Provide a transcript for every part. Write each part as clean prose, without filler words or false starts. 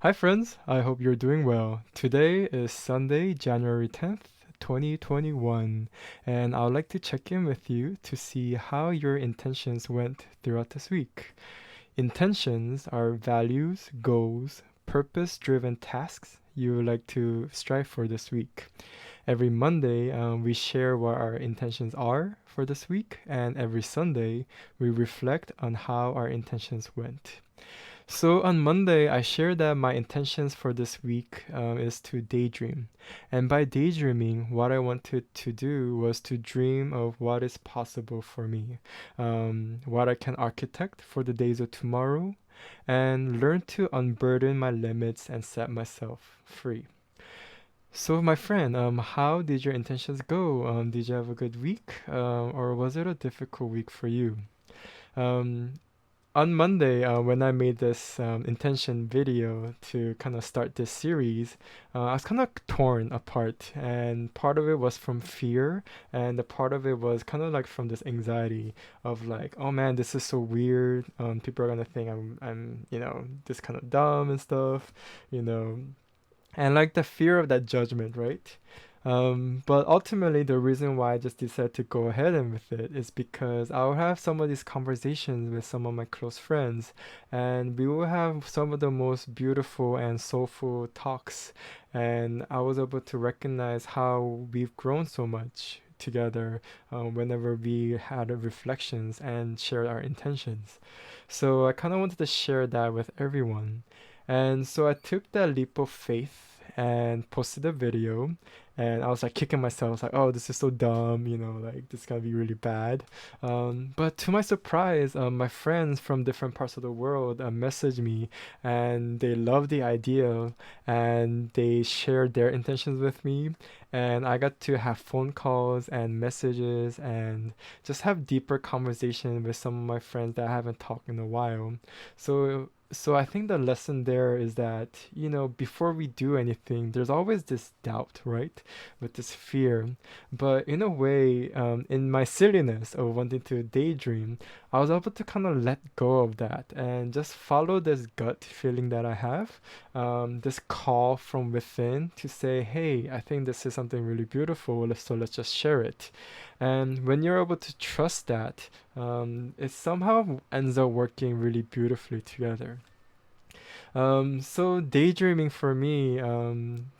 Hi, friends. I hope you're doing well. Today is Sunday, January 10th, 2021, and I would like to check in with you to see how your intentions went throughout this week. Intentions are values, goals, purpose driven tasks you would like to strive for this week. Every Monday, we share what our intentions are for this week, and every Sunday, we reflect on how our intentions went. So on Monday, I shared that my intentions for this week is to daydream. And by daydreaming, what I wanted to do was to dream of what is possible for me, what I can architect for the days of tomorrow, and learn to unburden my limits and set myself free. So, my friend, how did your intentions go? Did you have a good week, or was it a difficult week for you? Um, on Monday, when I made this intention video to kind of start this series, I was kind of torn apart, and part of it was from fear, and the part of it was kind of like from this anxiety of like, oh man, this is so weird. People are gonna think I'm just kind of dumb and stuff, you know, and like the fear of that judgment, right? But ultimately, the reason why I just decided to go ahead and with it is because I will have some of these conversations with some of my close friends, and we will have some of the most beautiful and soulful talks. And I was able to recognize how we've grown so much together whenever we had reflections and shared our intentions. So I kind of wanted to share that with everyone. And so I took that leap of faith and posted a video, and I was like kicking myself like, oh, this is so dumb, like this is gonna be really bad. But to my surprise, my friends from different parts of the world messaged me, and they loved the idea, and they shared their intentions with me, and I got to have phone calls and messages and just have deeper conversation with some of my friends that I haven't talked in a while. So I think the lesson there is that, before we do anything, there's always this doubt, right? With this fear. But in a way, in my silliness of wanting to daydream, I was able to kind of let go of that and just follow this gut feeling that I have, this call from within to say, hey, I think this is something really beautiful, so let's just share it. And when you're able to trust that, it somehow ends up working really beautifully together. So daydreaming for me,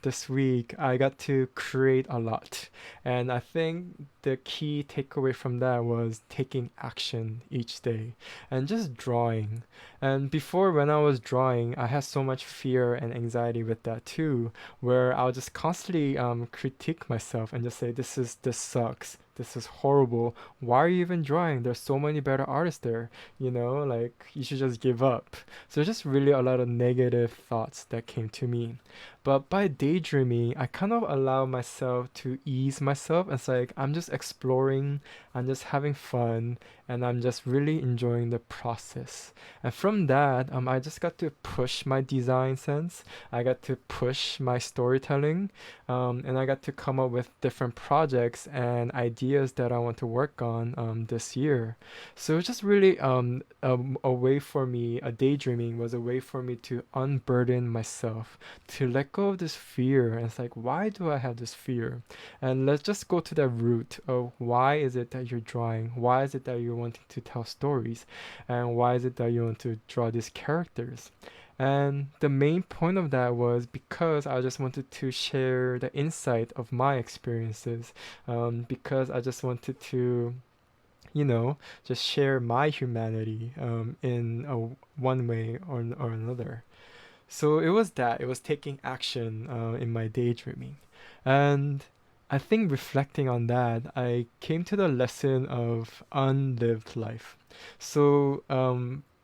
this week, I got to create a lot. And I think the key takeaway from that was taking action each day and just drawing. And before, when I was drawing, I had so much fear and anxiety with that too, where I'll just constantly critique myself and just say, this sucks. This is horrible. Why are you even drawing? There's so many better artists there, like you should just give up. So just really a lot of negative thoughts that came to me. But by daydreaming, I kind of allow myself to ease myself. It's like I'm just exploring, I'm just having fun, and I'm just really enjoying the process. And from that, I just got to push my design sense. I got to push my storytelling, and I got to come up with different projects and ideas that I want to work on this year. So it's just really a way for me, a daydreaming was a way for me to unburden myself, to let go of this fear. And it's like, why do I have this fear? And let's just go to the root of why is it that you're drawing? Why is it that you're wanting to tell stories? And why is it that you want to draw these characters? And the main point of that was because I just wanted to share the insight of my experiences, because I just wanted to just share my humanity in one way or another. So it was that. It was taking action in my daydreaming. And I think reflecting on that, I came to the lesson of unlived life. So,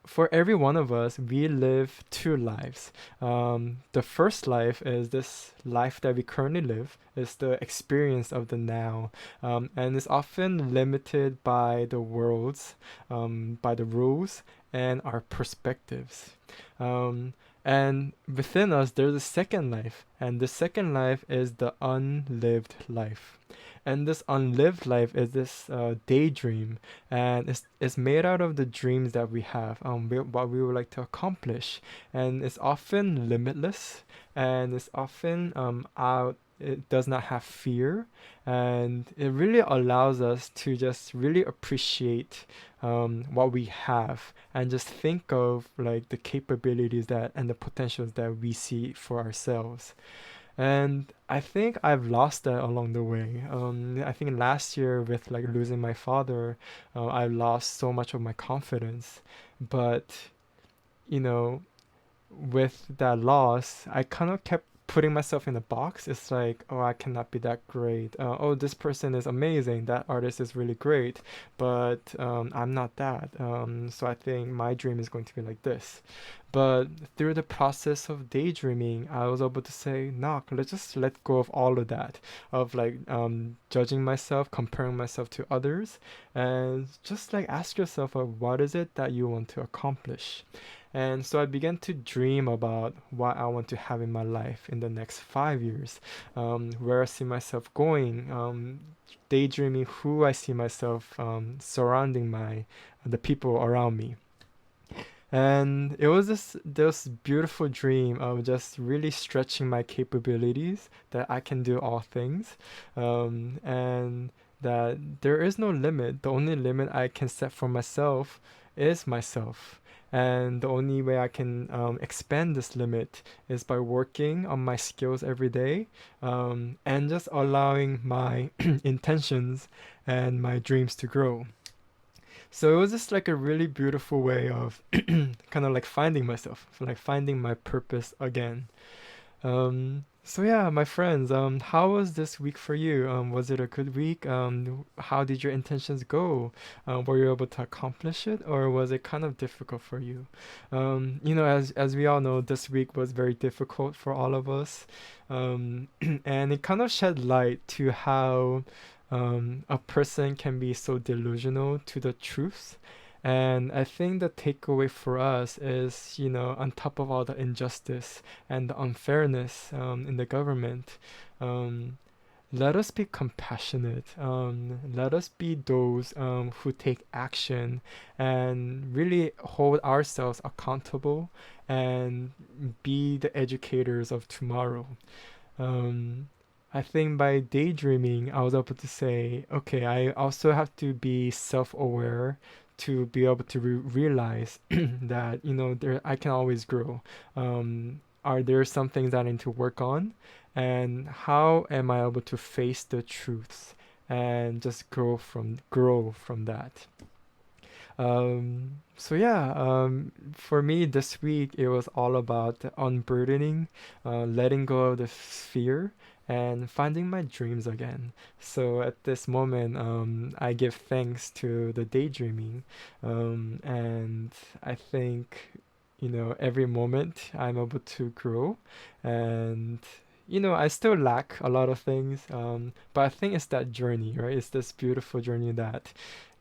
for every one of us, we live two lives. The first life is this life that we currently live, is the experience of the now, and is often limited by the worlds, by the rules, and our perspectives. Um, And within us, there's a second life, and the second life is the unlived life. And this unlived life is this daydream, and it's made out of the dreams that we have, what we would like to accomplish, and it's often limitless, and it's often out. It does not have fear, and it really allows us to just really appreciate what we have and just think of like the capabilities that and the potentials that we see for ourselves. And I think I've lost that along the way. I think last year with like losing my father, I lost so much of my confidence. But you know, with that loss, I kind of kept putting myself in a box. It's like, oh, I cannot be that great. Oh, this person is amazing. That artist is really great, but I'm not that. So I think my dream is going to be like this. But through the process of daydreaming, I was able to say, nah, let's just let go of all of that, of like judging myself, comparing myself to others, and just like ask yourself, what is it that you want to accomplish? And so I began to dream about what I want to have in my life in the next 5 years, where I see myself going, daydreaming who I see myself surrounding the people around me. And it was this beautiful dream of just really stretching my capabilities that I can do all things, and that there is no limit. The only limit I can set for myself is myself. And the only way I can expand this limit is by working on my skills every day, and just allowing my intentions and my dreams to grow. So it was just like a really beautiful way of kind of like finding myself, like finding my purpose again. So yeah, my friends, how was this week for you? Was it a good week? How did your intentions go? Were you able to accomplish it, or was it kind of difficult for you? As we all know, this week was very difficult for all of us, and it kind of shed light to how a person can be so delusional to the truth. And I think the takeaway for us is, on top of all the injustice and the unfairness in the government, um, let us be compassionate. Let us be those who take action and really hold ourselves accountable and be the educators of tomorrow. Um, I think by daydreaming, I was able to say, okay, I also have to be self-aware to be able to realize that there I can always grow. Are there some things that I need to work on, and how am I able to face the truths and just grow from that? So yeah, for me this week it was all about unburdening, letting go of the fear, and finding my dreams again. So at this moment, I give thanks to the daydreaming, and I think every moment I'm able to grow, and I still lack a lot of things, but I think it's that journey, right? It's this beautiful journey that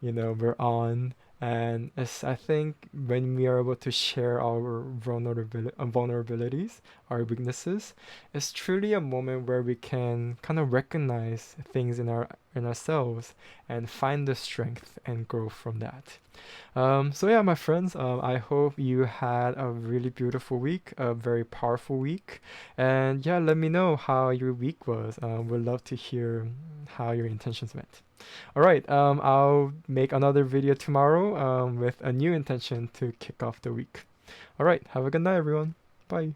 we're on. And as I think when we are able to share our vulnerabilities, our weaknesses, it's truly a moment where we can kind of recognize things in ourselves and find the strength and grow from that. So yeah, my friends, I hope you had a really beautiful week, a very powerful week, and yeah, let me know how your week was. We'd love to hear how your intentions went. All right, I'll make another video tomorrow with a new intention to kick off the week. All right, have a good night, everyone. Bye.